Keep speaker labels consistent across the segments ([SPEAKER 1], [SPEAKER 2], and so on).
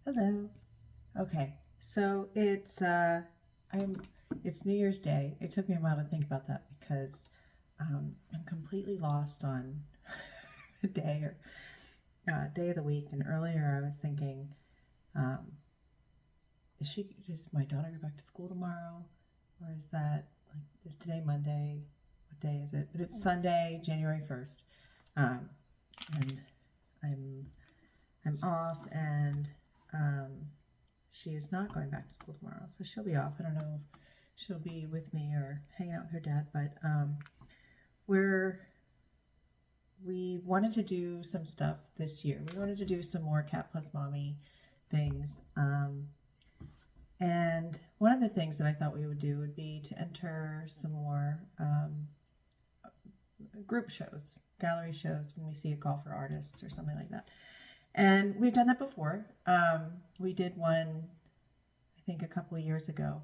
[SPEAKER 1] Hello. Okay, so it's New Year's Day. It took me a while to think about that because I'm completely lost on the day or day of the week. And earlier I was thinking, um, does my daughter go back to school tomorrow, or is that like is today Monday? What day is it? But it's Sunday, January 1st, um, and I'm I'm off and. Um, She is not going back to school tomorrow, so she'll be off. I don't know if she'll be with me or hanging out with her dad, but we're we wanted to do some stuff this year. We wanted to do some more Cat Plus Mommy things, and one of the things that I thought we would do would be to enter some more group shows, gallery shows when we see a call for artists or something like that. And we've done that before. We did one I think a couple of years ago,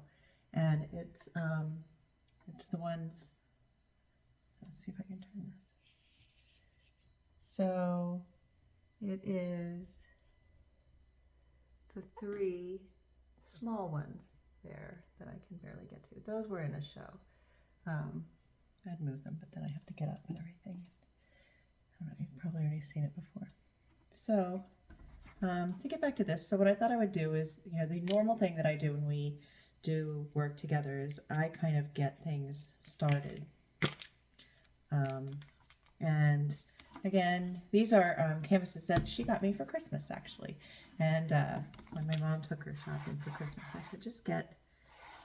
[SPEAKER 1] and it's the ones. Let's see if I can turn this. So it is the three small ones there that I can barely get to. Those were in a show. I'd move them, but then I have to get up and everything. I don't know, you've probably already seen it before. So to get back to this, so what I thought I would do is, the normal thing that I do when we do work together is I kind of get things started. And again, these are canvases that she got me for Christmas, actually. And when my mom took her shopping for Christmas, I said, just get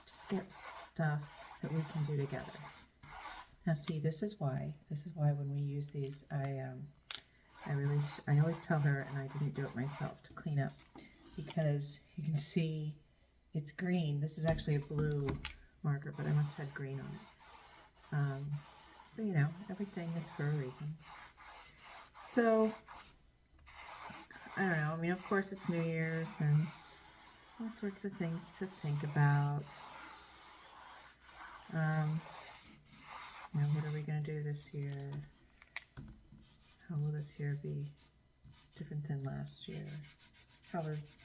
[SPEAKER 1] stuff that we can do together. Now, see, this is why when we use these, I always tell her, and I didn't do it myself, to clean up, because you can see it's green. This is actually a blue marker, but I must have had green on it. But everything is for a reason. So, I don't know. I mean, of course, it's New Year's and all sorts of things to think about. What are we going to do this year? How will this year be different than last year? How is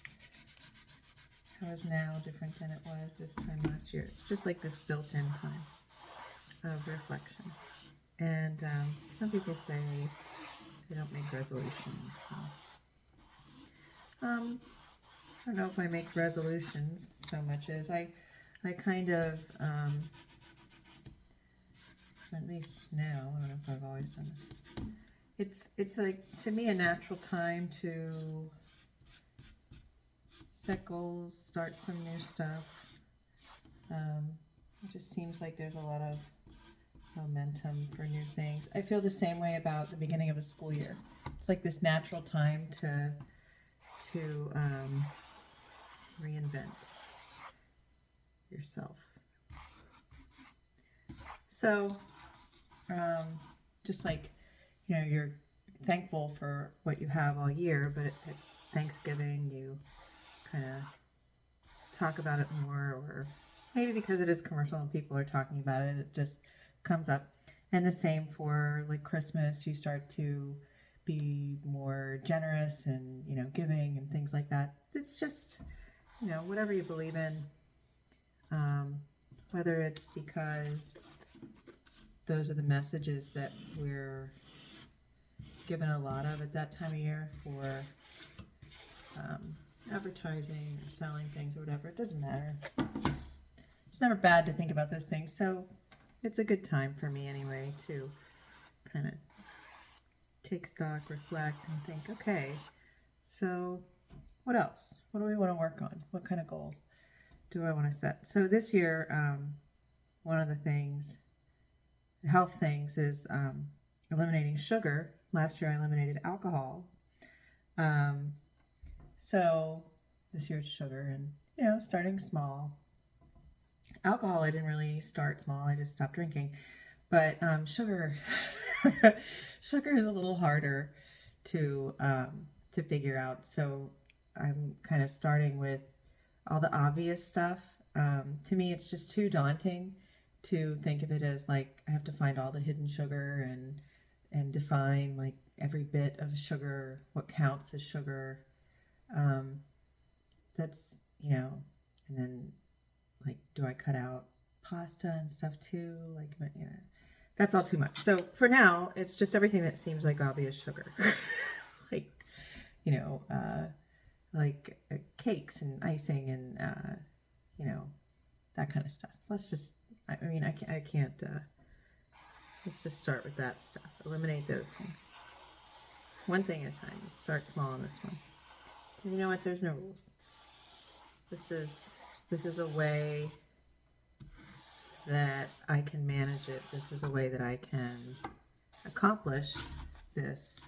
[SPEAKER 1] now different than it was this time last year? It's just like this built-in time of reflection. And some people say they don't make resolutions. So. I don't know if I make resolutions so much as I kind of, at least now, I don't know if I've always done this. It's like, to me, a natural time to set goals, start some new stuff. It just seems like there's a lot of momentum for new things. I feel the same way about the beginning of a school year. It's like this natural time to reinvent yourself. So, just like, you're thankful for what you have all year, but at Thanksgiving you kind of talk about it more, or maybe because it is commercial and people are talking about it, it just comes up. And the same for like Christmas, you start to be more generous and giving and things like that. It's just whatever you believe in, whether it's because those are the messages that we're given a lot of at that time of year for advertising or selling things or whatever. It doesn't matter. It's never bad to think about those things. So it's a good time for me anyway to kind of take stock, reflect, and think, okay, so what else? What do we want to work on? What kind of goals do I want to set? So this year, one of the things, health things, is eliminating sugar. Last year I eliminated alcohol. So this year it's sugar, and starting small. Alcohol, I didn't really start small. I just stopped drinking. But sugar, sugar is a little harder to figure out. So I'm kind of starting with all the obvious stuff. To me, it's just too daunting to think of it as like I have to find all the hidden sugar and define like every bit of sugar, what counts as sugar. that's, you know, and then like, do I cut out pasta and stuff too? Like, you know, that's all too much. So for now, it's just everything that seems like obvious sugar. Like, you know, cakes and icing and, you know, that kind of stuff. Let's just, I mean, I can't, let's just start with that stuff. Eliminate those things. One thing at a time. Start small on this one. You know what? There's no rules. This is a way that I can manage it. This is a way that I can accomplish this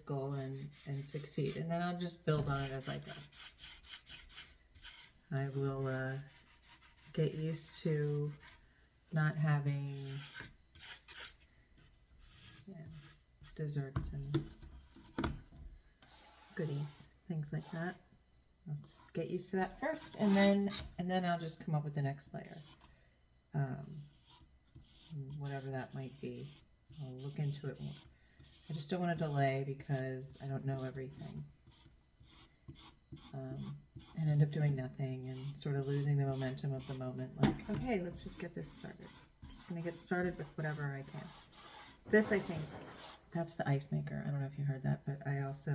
[SPEAKER 1] goal and succeed. And then I'll just build on it as I go. I will get used to not having desserts and goodies, things like that. I'll just get used to that first, and then I'll just come up with the next layer. Whatever that might be. I'll look into it more. I just don't want to delay because I don't know everything. And end up doing nothing and sort of losing the momentum of the moment. Like, okay, let's just get this started. Just going to get started with whatever I can. This, I think, that's the ice maker. I don't know if you heard that, but I also,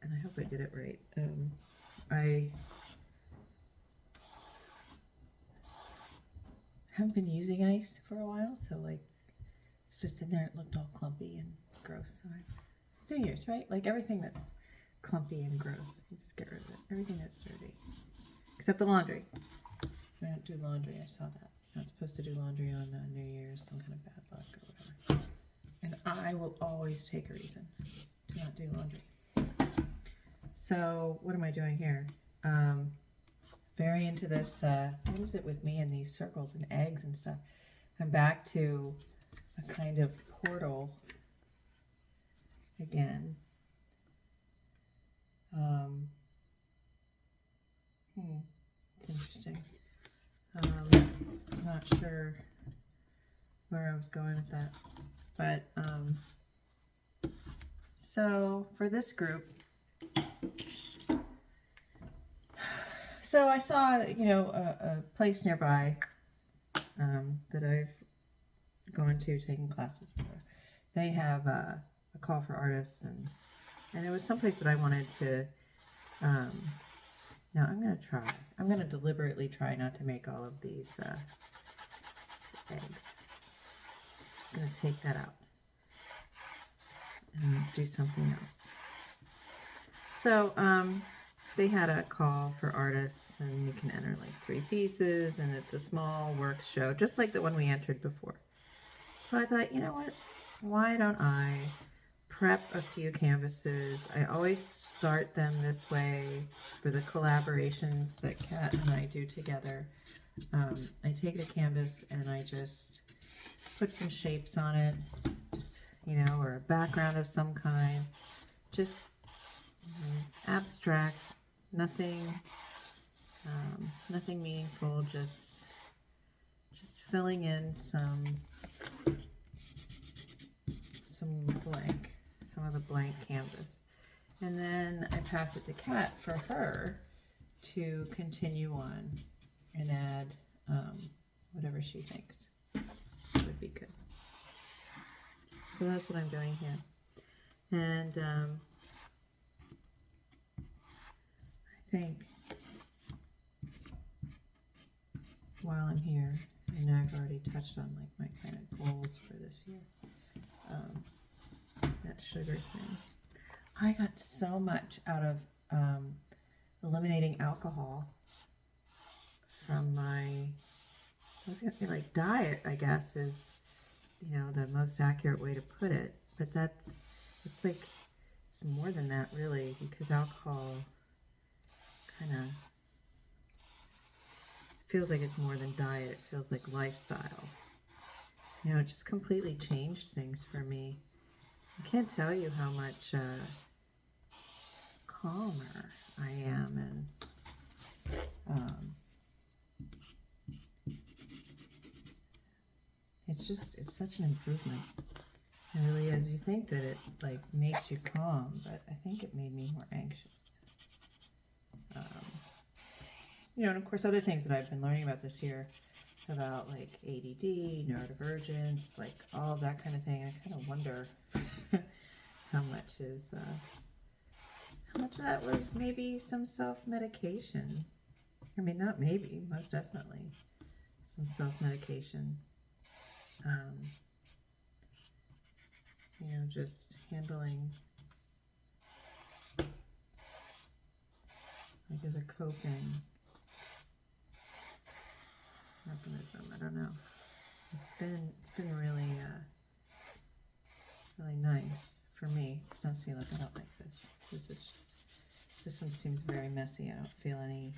[SPEAKER 1] and I hope I did it right. I haven't been using ice for a while, so like, it's just in there. It looked all clumpy and gross. So I do yours, right? Like everything that's clumpy and gross, you just get rid of it. Everything that's dirty, except the laundry. I don't do laundry. I saw that. Not supposed to do laundry on New Year's. Some kind of bad luck or whatever. And I will always take a reason to not do laundry. So what am I doing here? Very into this. What is it with me and these circles and eggs and stuff? I'm back to a kind of portal again. It's interesting. I'm not sure where I was going with that, but so for this group, so I saw, you know, a place nearby that I've gone to taking classes before. They have a call for artists, and it was someplace that I wanted to. Now I'm going to try. I'm going to deliberately try not to make all of these eggs. Just going to take that out and do something else. So they had a call for artists, and you can enter like 3 pieces, and it's a small work show, just like the one we entered before. So I thought, you know what? Why don't I prep a few canvases? I always start them this way for the collaborations that Kat and I do together. I take the canvas and I just put some shapes on it, just, you know, or a background of some kind, just abstract, nothing meaningful, just filling in some of the blank canvas. And then I pass it to Kat for her to continue on and add whatever she thinks would be good. So that's what I'm doing here. And I think while I'm here, and I've already touched on like my kind of goals for this year, that sugar thing. I got so much out of eliminating alcohol from my, I was going to say like diet, I guess, is, you know, the most accurate way to put it. But it's like, it's more than that really, because alcohol kind of feels like it's more than diet. It feels like lifestyle. You know, it just completely changed things for me. I can't tell you how much calmer I am, and it's such an improvement. It really is. You think that it like makes you calm, but I think it made me more anxious. You know, and of course other things that I've been learning about this year about like ADD, neurodivergence, like all of that kind of thing. I kind of wonder how much how much of that was maybe some self-medication. I mean, not maybe, most definitely some self-medication. You know, just handling like as a coping mechanism. I don't know. It's been really really nice for me. It's not, see, look, I don't like this. This one seems very messy. I don't feel any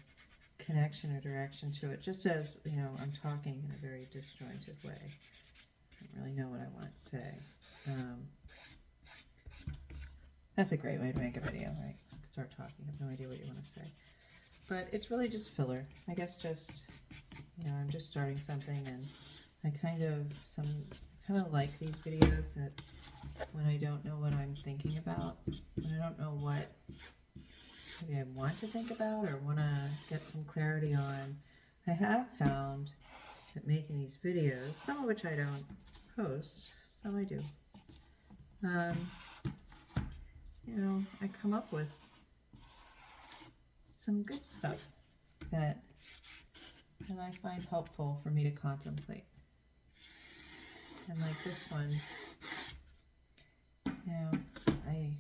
[SPEAKER 1] connection or direction to it. Just as, you know, I'm talking in a very disjointed way. I don't really know what I want to say. That's a great way to make a video, right? Start talking. I have no idea what you want to say. But it's really just filler. I guess just, you know, I'm just starting something, and I kind of like these videos that when I don't know what I'm thinking about, when I don't know what maybe I want to think about or want to get some clarity on. I have found that making these videos, some of which I don't post, some I do, you know, I come up with some good stuff that I find helpful for me to contemplate. And like this one, you know, I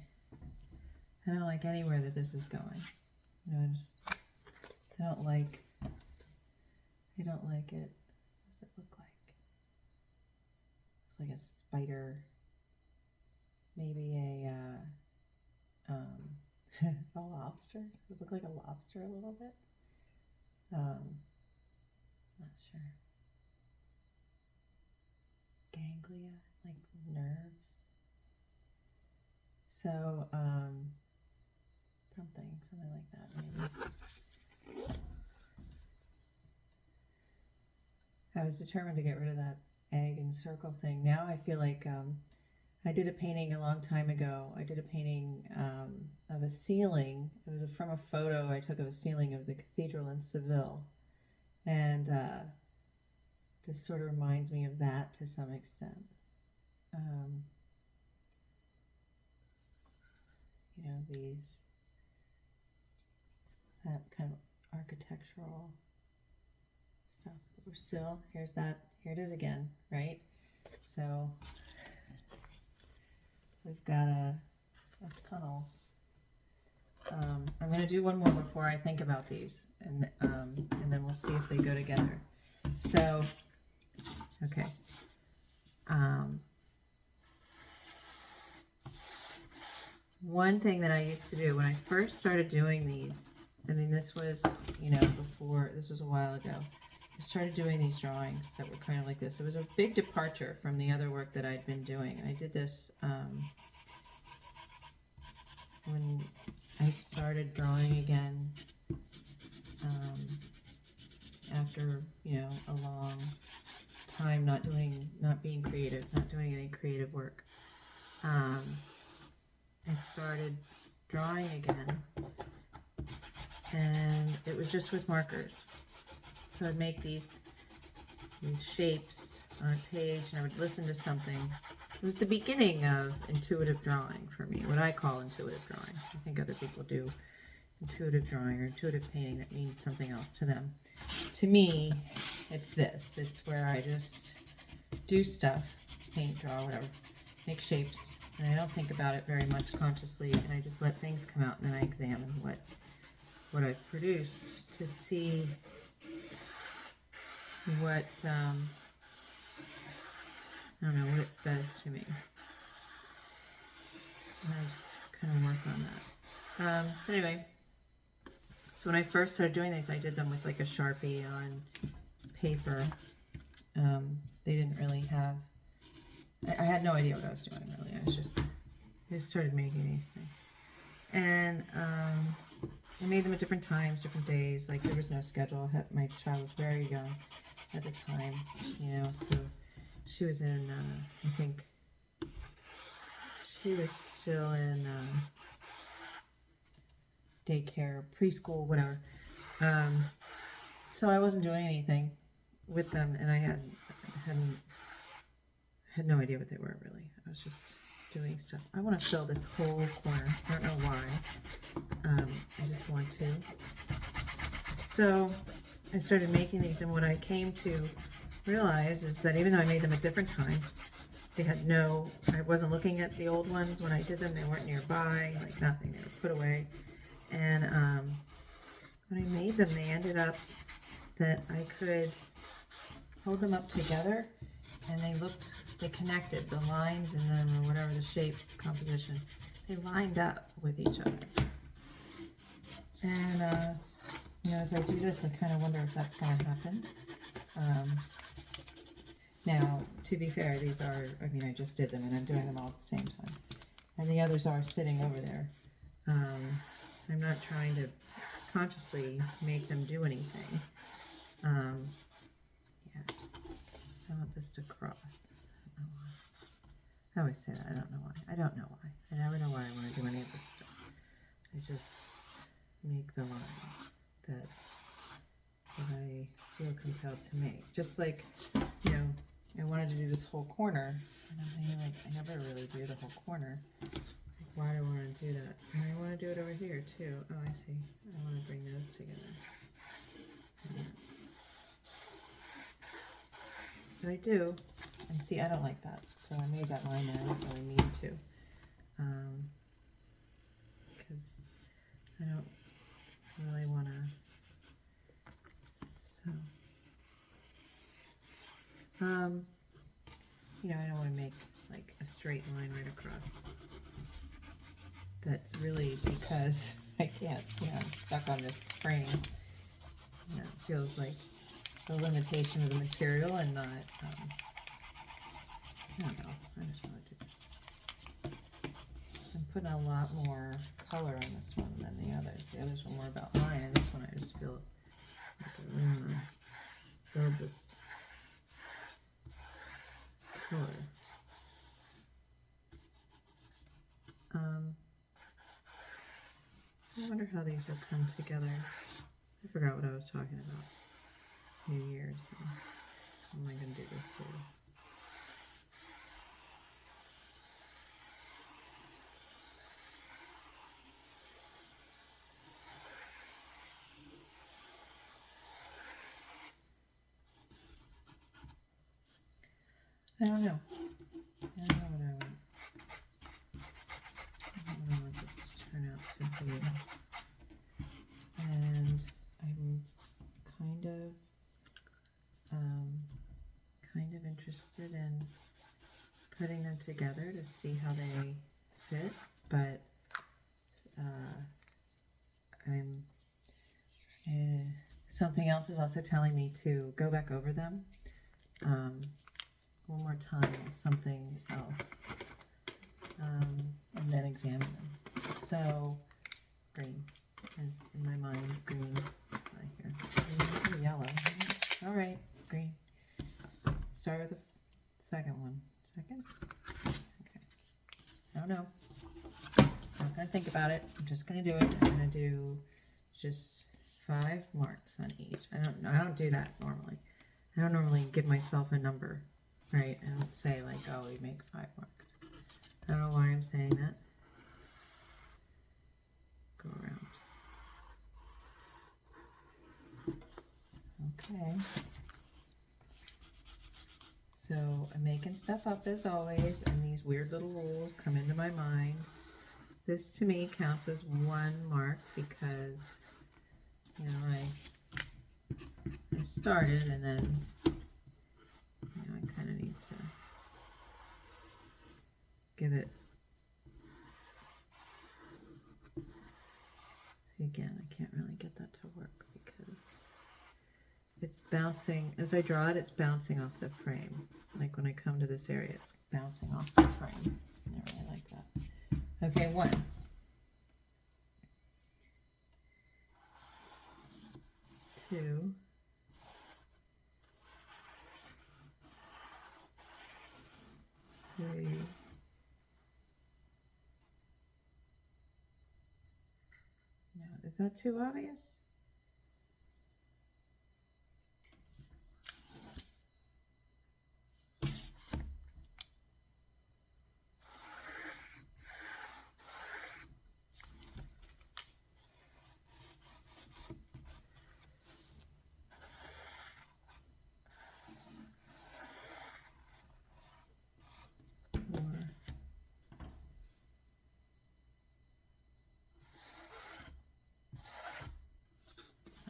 [SPEAKER 1] don't like anywhere that this is going. You know, I don't like it. What does it look like? It's like a spider, maybe a lobster. Does it look like a lobster a little bit? Not sure. Ganglia, like nerves. So, something like that maybe. I was determined to get rid of that egg and circle thing. Now I feel like I did a painting a long time ago. I did a painting of a ceiling. It was from a photo I took of a ceiling of the cathedral in Seville. And just sort of reminds me of that to some extent. You know, that kind of architectural stuff. But we're still, here it is again, right? So we've got a tunnel. I'm going to do one more before I think about these, and then we'll see if they go together. So, okay. One thing that I used to do when I first started doing these, I mean, this was, you know, this was a while ago. I started doing these drawings that were kind of like this. It was a big departure from the other work that I'd been doing. I did this when I started drawing again after, you know, a long time not being creative, not doing any creative work. I started drawing again, and it was just with markers. So I'd make these shapes on a page, and I would listen to something. It was the beginning of intuitive drawing for me, what I call intuitive drawing. I think other people do intuitive drawing or intuitive painting that means something else to them. To me, it's this. It's where I just do stuff, paint, draw, whatever, make shapes, and I don't think about it very much consciously, and I just let things come out, and then I examine what I've produced to see what, I don't know, what it says to me. And I just kind of work on that. Anyway, so when I first started doing these, I did them with like a Sharpie on paper. They didn't really have, I had no idea what I was doing really. I just started making these things. And I made them at different times, different days. Like there was no schedule. My child was very young at the time, you know, so she was in, I think, she was still in daycare, preschool, whatever. So I wasn't doing anything with them, and I had no idea what they were really. I was just doing stuff. I want to fill this whole corner. I don't know why. I just want to. So I started making these, and what I came to realize is that even though I made them at different times, they had no, I wasn't looking at the old ones when I did them. They weren't nearby, like nothing. They were put away. And when I made them, they ended up that I could hold them up together, and they connected, the lines in them, or whatever the shapes, the composition, they lined up with each other. And, you know, as I do this, I kind of wonder if that's going to happen. Now, to be fair, these are, I mean, I just did them, and I'm doing them all at the same time. And the others are sitting over there. I'm not trying to consciously make them do anything. Yeah, I want this to cross. I don't know why. I always say that. I don't know why. I don't know why. I never know why I want to do any of this stuff. I just make the lines that I feel compelled to make. Just like, you know, I wanted to do this whole corner, and I'm thinking, like, I never really do the whole corner. Like, why do I want to do that? And I want to do it over here, too. Oh, I see. I want to bring those together. Yes. But I do, and see, I don't like that, so I made that line there. I don't really need to, because I don't really want to, so, you know, I don't want to make like a straight line right across. That's really because I can't, you know, I'm stuck on this frame. You know, it feels like a limitation of the material and not, I don't know, I just want to do this. I'm putting a lot more color on this one than the others. The others were more about line, and this one I just feel like I really want to build this color. So I wonder how these will come together. I forgot what I was talking about. New Year's. How am I going to do this here? I don't know. I don't know what I want. I don't know what I want this to turn out to be. And I'm kind of interested in putting them together to see how they fit, but something else is also telling me to go back over them one more time with something else, and then examine them. So, green. In my mind, green. Right here. Yellow. All right, green. Start with the second one. Second? Okay. I don't know. I'm not going to think about it. I'm just going to do it. I'm going to do just 5 marks on each. I don't do that normally. I don't normally give myself a number, right? I don't say like, oh, we make 5 marks. I don't know why I'm saying that. Go around. Okay. So I'm making stuff up as always, and these weird little rules come into my mind. This to me counts as 1 mark because, you know, I started and then, you know, I kind of need to give it, see again, I can't really get that to work because it's bouncing, as I draw it, it's bouncing off the frame. Like when I come to this area, it's bouncing off the frame. I really like that. Okay, 1. 2. 3. No, Is that too obvious?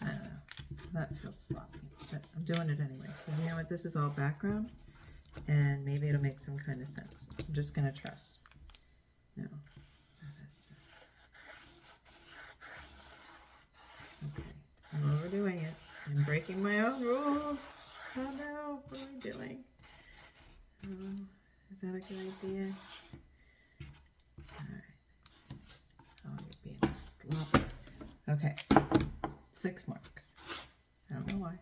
[SPEAKER 1] I don't know. That feels sloppy, but I'm doing it anyway. So you know what? This is all background, and maybe it'll make some kind of sense. I'm just gonna trust. No. Okay. I'm overdoing it. I'm breaking my own rules. Oh no, what am I doing? Oh, is that a good idea? Alright. Oh, you're being sloppy. Okay. 6 marks. I don't know why.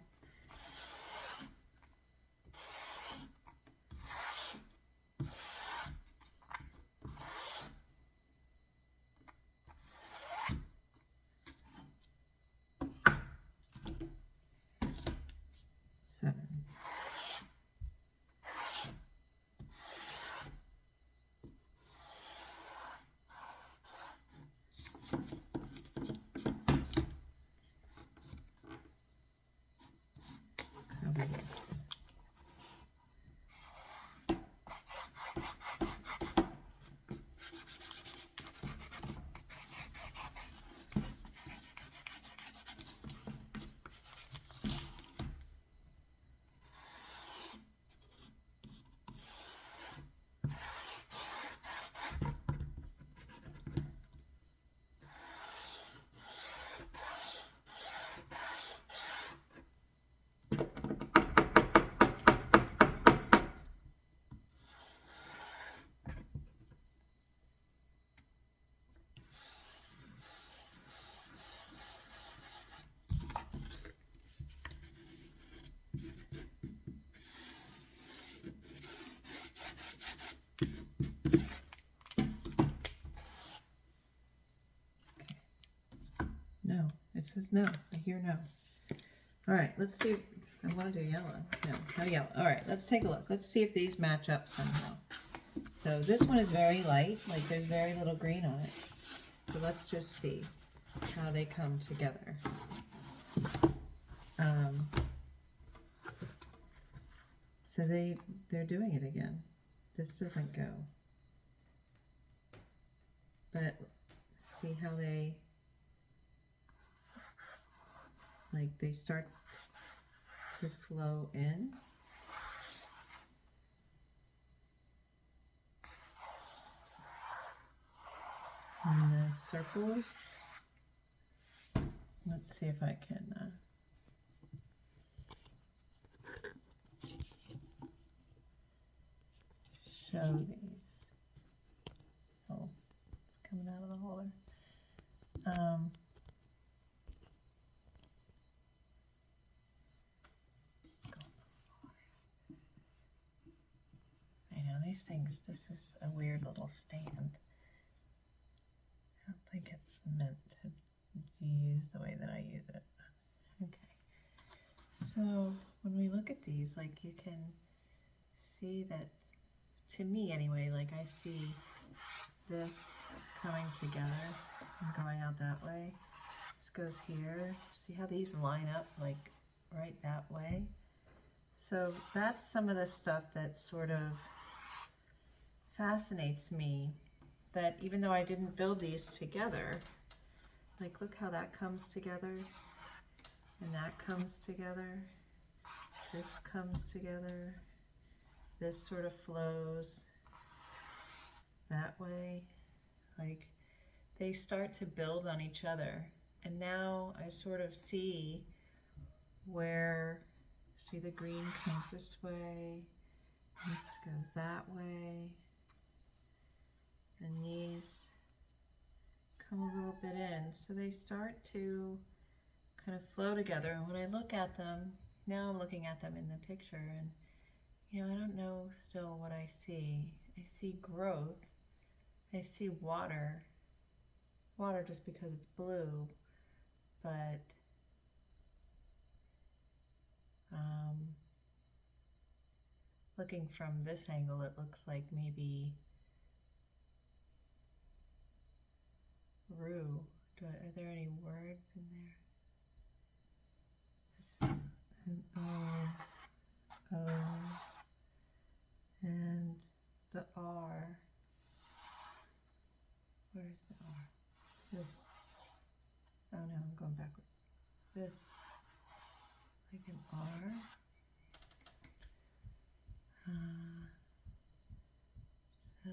[SPEAKER 1] Seven. Cover it. No, it says no. I hear no. All right, let's see. I want to do yellow. No yellow. All right, let's take a look. Let's see if these match up somehow. So this one is very light, like there's very little green on it. So let's just see how they come together. So they're doing it again. This doesn't go. But see how they start to flow in. And the circles. Let's see if I can show these. Oh, it's coming out of the holder. I know these things, this is a weird little stand. I don't think it's meant to be used the way that I use it. Okay. So when we look at these, like you can see that, to me anyway, like I see this coming together and going out that way. This goes here. See how these line up like right that way? So that's some of the stuff that sort of fascinates me, that even though I didn't build these together, like look how that comes together and that comes together. This comes together. This sort of flows that way. Like they start to build on each other. And now I sort of see where, see the green comes this way, this goes that way, and these come a little bit in. So they start to kind of flow together. And when I look at them, now I'm looking at them in the picture, and you know, I don't know still what I see. I see growth. I see water. Water just because it's blue. but looking from this angle, it looks like maybe rue. Are there any words in there? An O, and the R. Where's the R? This. Oh no, I'm going backwards. This, like an R. So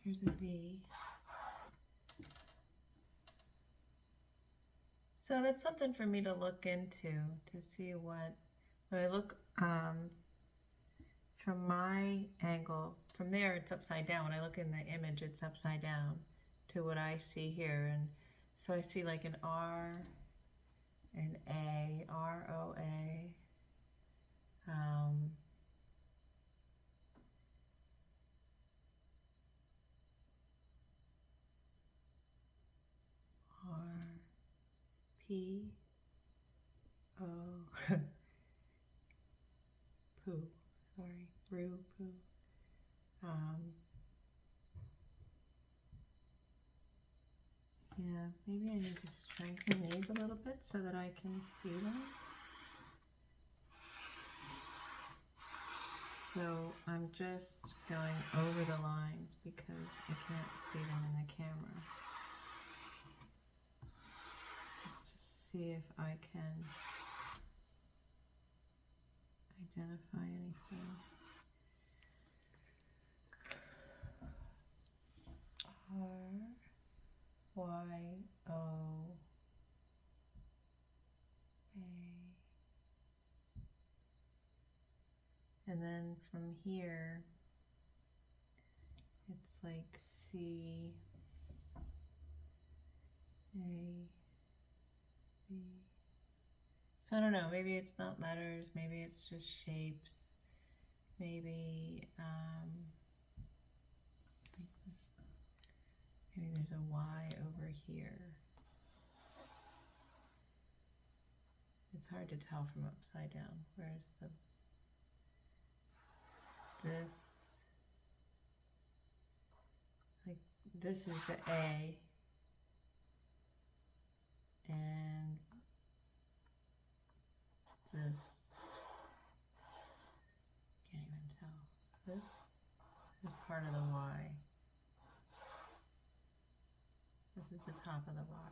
[SPEAKER 1] here's a V. So that's something for me to look into, to see what, when I look from my angle, from there it's upside down. When I look in the image, it's upside down to what I see here. And so I see like an R, an A, R-O-A. R-P-O, poo, sorry, rue, poo. Yeah, maybe I need to strengthen these a little bit so that I can see them. So I'm just going over the lines because I can't see them in the camera. Just to see if I can identify anything. R-Y-O-A. And then from here, it's like C, A, B. So I don't know, maybe it's not letters, maybe it's just shapes, maybe maybe there's a Y over here. It's hard to tell from upside down. Where's the this is the A, and this, can't even tell. This is part of the Y. This is the top of the Y.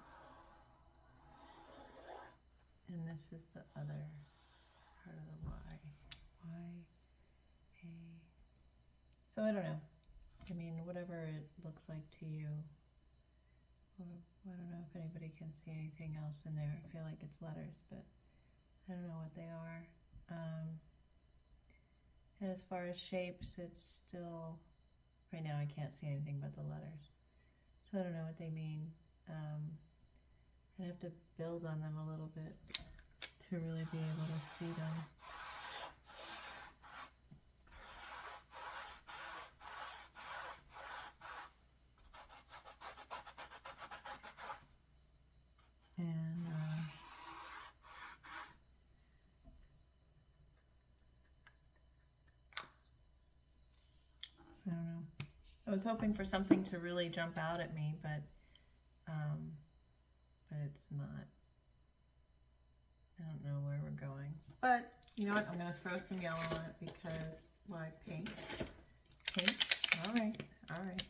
[SPEAKER 1] And this is the other part of the Y. Y, A. So I don't know. I mean, whatever it looks like to you. Or, I don't know if anybody can see anything else in there. I feel like it's letters, but I don't know what they are. And as far as shapes, it's still, right now I can't see anything but the letters. So I don't know what they mean. I'd have to build on them a little bit to really be able to see them. And I don't know. I was hoping for something to really jump out at me, but it's not. I don't know where we're going. But you know what? I'm going to throw some yellow on it because why? Pink. Pink. All right. All right.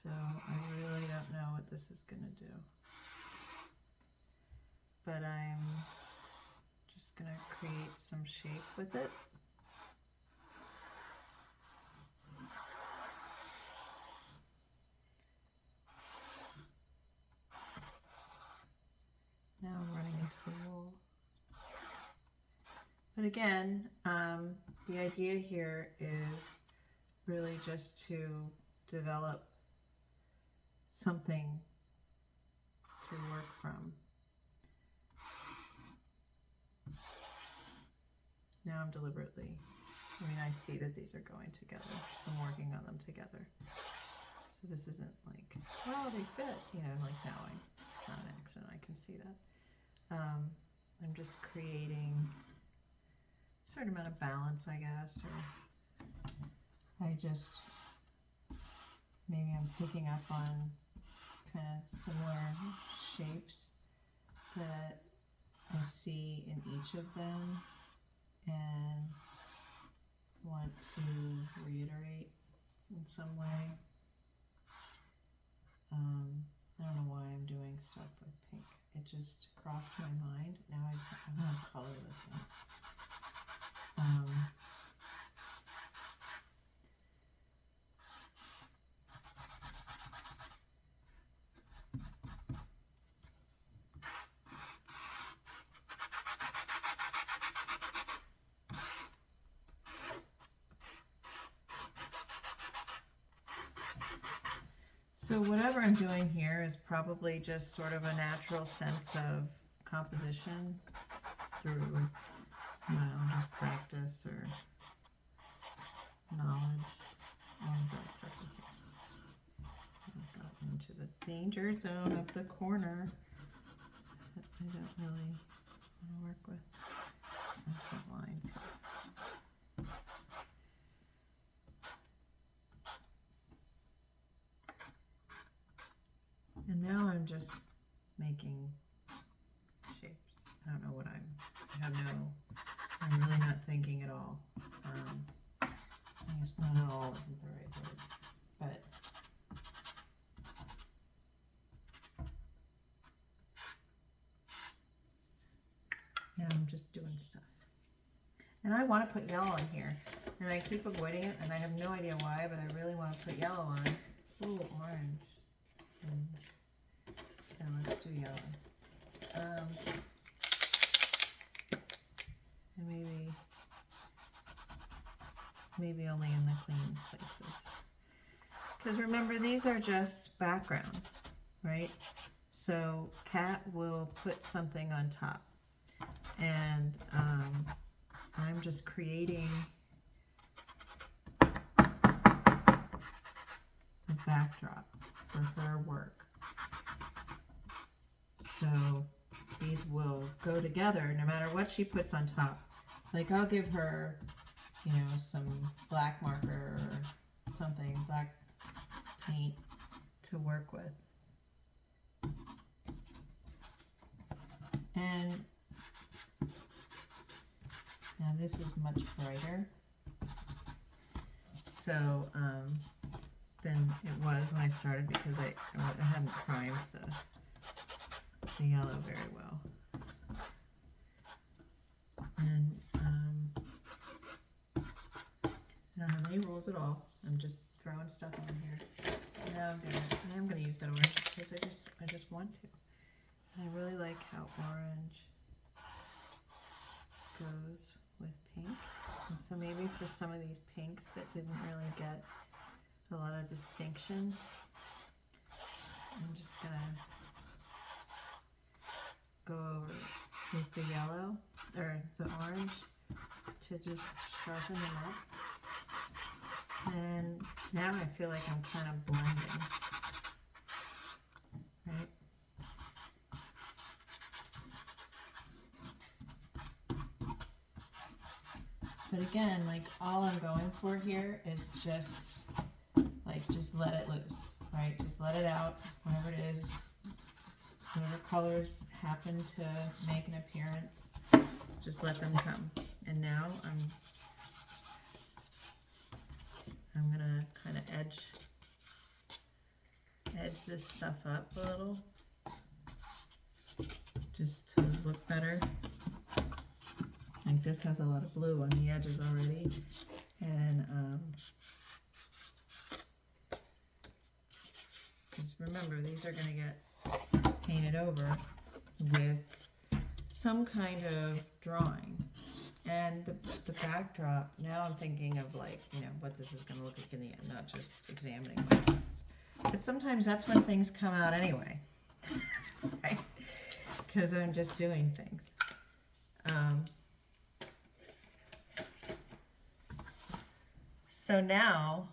[SPEAKER 1] So I really don't know what this is going to do. But I'm just going to create some shape with it. Now I'm running into the wool. But again, the idea here is really just to develop something to work from. Now I'm deliberately, I mean, I see that these are going together. I'm working on them together. So this isn't like, well, they fit, you know, like now it's not an accident, I can see that. I'm just creating a certain amount of balance, I guess, or maybe I'm picking up on kind of similar shapes that I see in each of them and want to reiterate in some way. I don't know why I'm doing stuff with pink. It just crossed my mind. Now I'm going to color this in. So whatever I'm doing here is probably just sort of a natural sense of composition through, you know, just practice or knowledge. I've gotten into the danger zone of the corner that I don't really want to work with. That's the lines. And now I'm just making shapes. I don't know what I'm really not thinking at all. I guess not at all isn't the right word, but now I'm just doing stuff. And I want to put yellow in here, and I keep avoiding it, and I have no idea why, but I really want to put yellow on. Ooh, orange. And let's do yellow. And maybe only in the clean places. Because remember, these are just backgrounds, right? So Kat will put something on top. And I'm just creating the backdrop for her work. So these will go together no matter what she puts on top. Like I'll give her, you know, some black marker or something, black paint to work with. And now this is much brighter. So than it was when I started because I hadn't primed the yellow very well. And I don't have any rules at all. I'm just throwing stuff on here. Now I am gonna use that orange because I just want to. And I really like how orange goes with pink. And so maybe for some of these pinks that didn't really get a lot of distinction, I'm just gonna go over with the yellow or the orange to just sharpen them up. And now I feel like I'm kind of blending, right? But again, like all I'm going for here is just let it loose, right? Just let it out, whatever it is. Whatever colors happen to make an appearance, just let them come. And now I'm gonna kind of edge this stuff up a little, just to look better. Like this has a lot of blue on the edges already, and because remember, these are gonna get painted over with some kind of drawing. And the backdrop, now I'm thinking of like, you know, what this is going to look like in the end, not just examining my things. But sometimes that's when things come out anyway, right? Because I'm just doing things. So now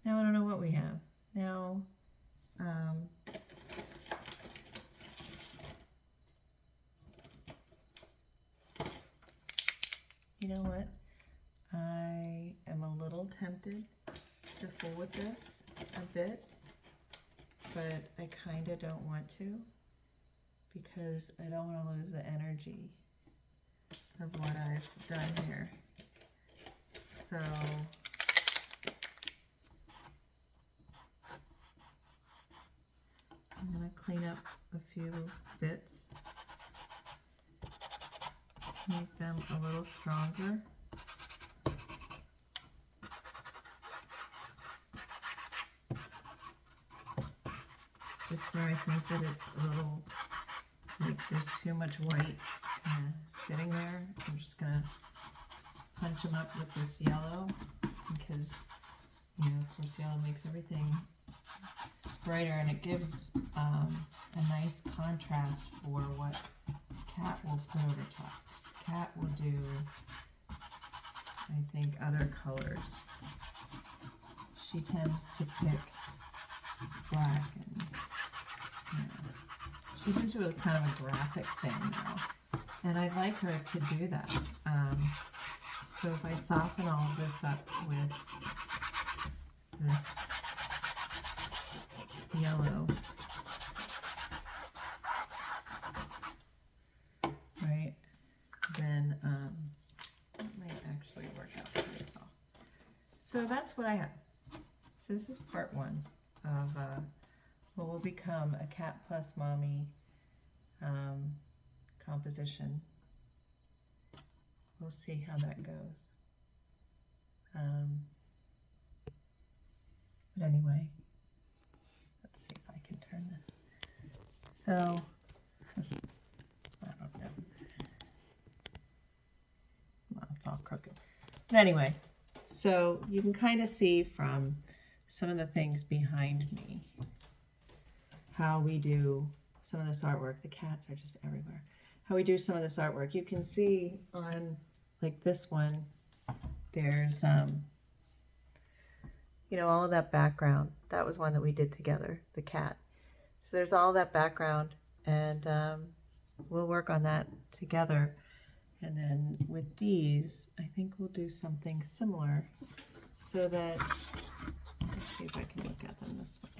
[SPEAKER 1] I don't know what we have. Now, you know what? I am a little tempted to fool with this a bit, but I kind of don't want to because I don't want to lose the energy of what I've done here. So I'm going to clean up a few bits, make them a little stronger. Just where I think that it's a little, like there's too much white sitting there, I'm just going to punch them up with this yellow because, you know, of course yellow makes everything brighter, and it gives a nice contrast for what Kat will put over top. Kat will do, I think, other colors. She tends to pick black, and you know, she's into a kind of a graphic thing now, and I'd like her to do that. So if I soften all of this up with this yellow, right, then that might actually work out pretty well. So that's what I have. So this is part one of what will become a Kat plus Mommy composition. We'll see how that goes. But anyway, let's see if I can turn this. So, I don't know. Well, it's all crooked. But anyway, so you can kind of see from some of the things behind me how we do some of this artwork. The cats are just everywhere. How we do some of this artwork. You can see on like this one, there's you know, all of that background. That was one that we did together, the cat. So there's all that background, and we'll work on that together. And then with these, I think we'll do something similar so that, let's see if I can look at them this way.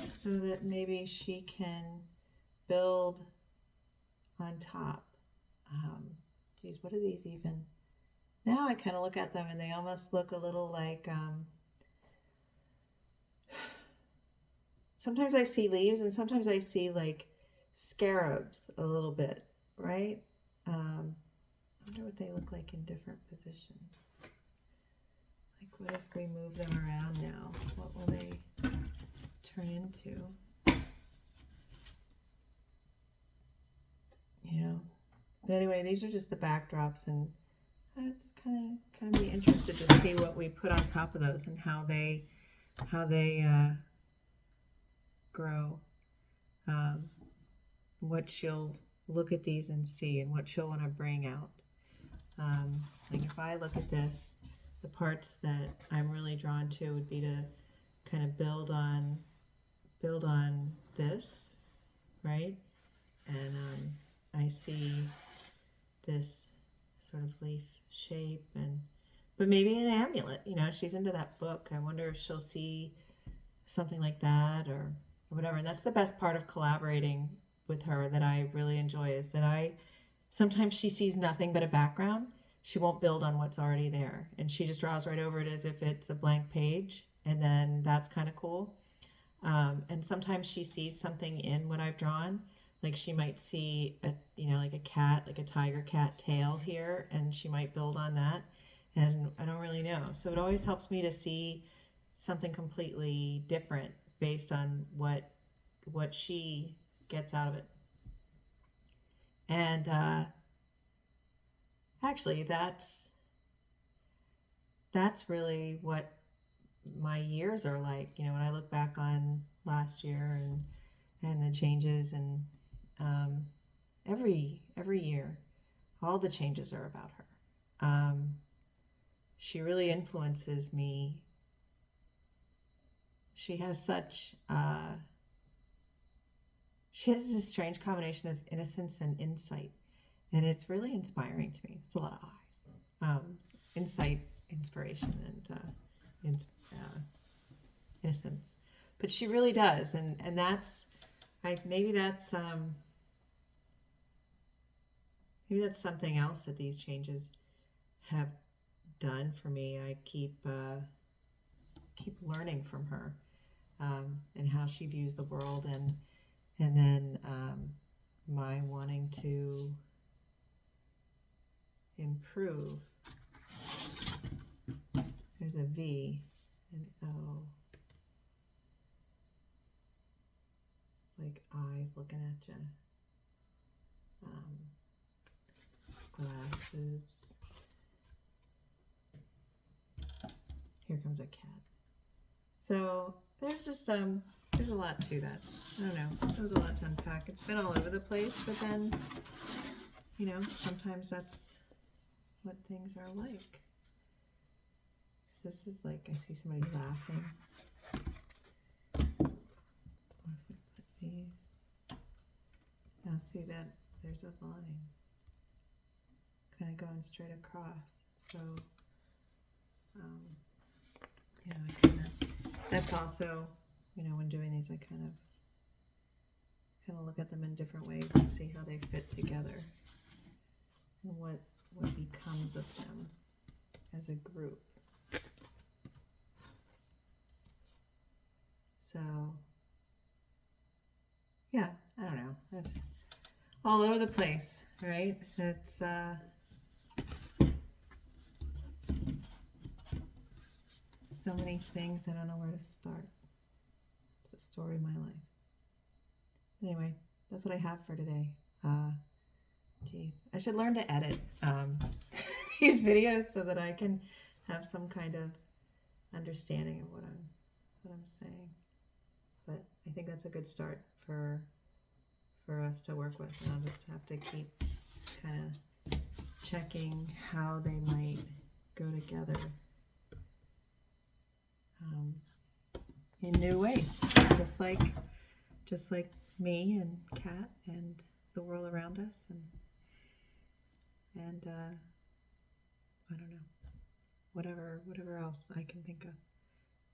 [SPEAKER 1] So that maybe she can build on top. Geez, what are these even? Now I kind of look at them and they almost look a little like, sometimes I see leaves and sometimes I see like scarabs a little bit, right? I wonder what they look like in different positions. Like what if we move them around now? What will they turn into? You know, but anyway, these are just the backdrops, and it's kind of be interested to see what we put on top of those and how they grow. What she'll look at these and see, and what she'll want to bring out. Like if I look at this, the parts that I'm really drawn to would be to kind of build on this, right? And I see this sort of leaf shape, but maybe an amulet. You know, she's into that book. I wonder if she'll see something like that or whatever. And that's the best part of collaborating with her that I really enjoy, is that sometimes she sees nothing but a background. She won't build on what's already there, and she just draws right over it as if it's a blank page, and then that's kind of cool. And sometimes she sees something in what I've drawn. Like she might see like a cat, like a tiger cat tail here, and she might build on that. And I don't really know. So it always helps me to see something completely different based on what she gets out of it. And actually, that's really what my years are like. You know, when I look back on last year and the changes, and every year all the changes are about her. She really influences me. She has she has this strange combination of innocence and insight, and it's really inspiring to me. It's a lot of eyes. Insight, inspiration, and innocence. But she really does, and that's, maybe that's something else that these changes have done for me. I keep learning from her, and how she views the world, and then my wanting to improve. There's a V, an O. It's like eyes looking at you. Glasses. Here comes a cat. So there's just there's a lot to that. I don't know. There's a lot to unpack. It's been all over the place, but then, you know, sometimes that's what things are like. So this is like, I see somebody laughing. What if I put these? Now see that there's a line kind of going straight across. So, you know, I kind of, that's also, you know, when doing these, I kind of look at them in different ways and see how they fit together and what becomes of them as a group. So, yeah, I don't know. That's all over the place, right? It's so many things, I don't know where to start. It's the story of my life. Anyway, that's what I have for today. Geez, I should learn to edit these videos so that I can have some kind of understanding of what I'm saying. But I think that's a good start for us to work with, and I'll just have to keep kind of checking how they might go together in new ways, just like me and Kat and the world around us, and I don't know, whatever else I can think of.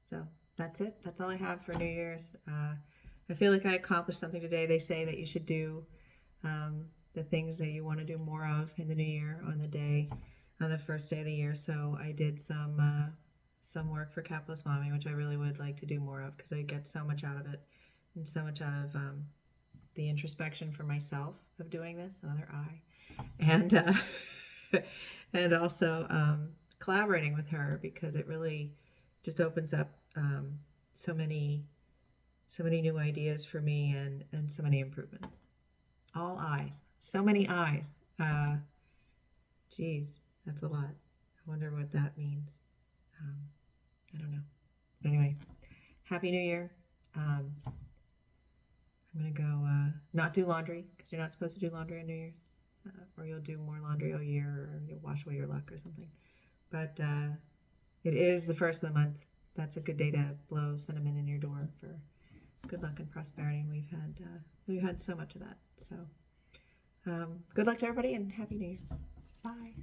[SPEAKER 1] So that's it. That's all I have for New Year's. I feel like I accomplished something today. They say that you should do the things that you want to do more of in the new year on the first day of the year. So I did some work for Capitalist Mommy, which I really would like to do more of, because I get so much out of it, and so much out of the introspection for myself of doing this, another eye, and and also collaborating with her, because it really just opens up so many new ideas for me, and so many improvements. All eyes, so many eyes. Geez, that's a lot. I wonder what that means. I don't know. But anyway, Happy New Year. I'm gonna go not do laundry, because you're not supposed to do laundry on New Year's, or you'll do more laundry all year, or you'll wash away your luck or something. But it is the first of the month. That's a good day to blow cinnamon in your door for good luck and prosperity. We've had so much of that. So good luck to everybody, and Happy New Year. Bye.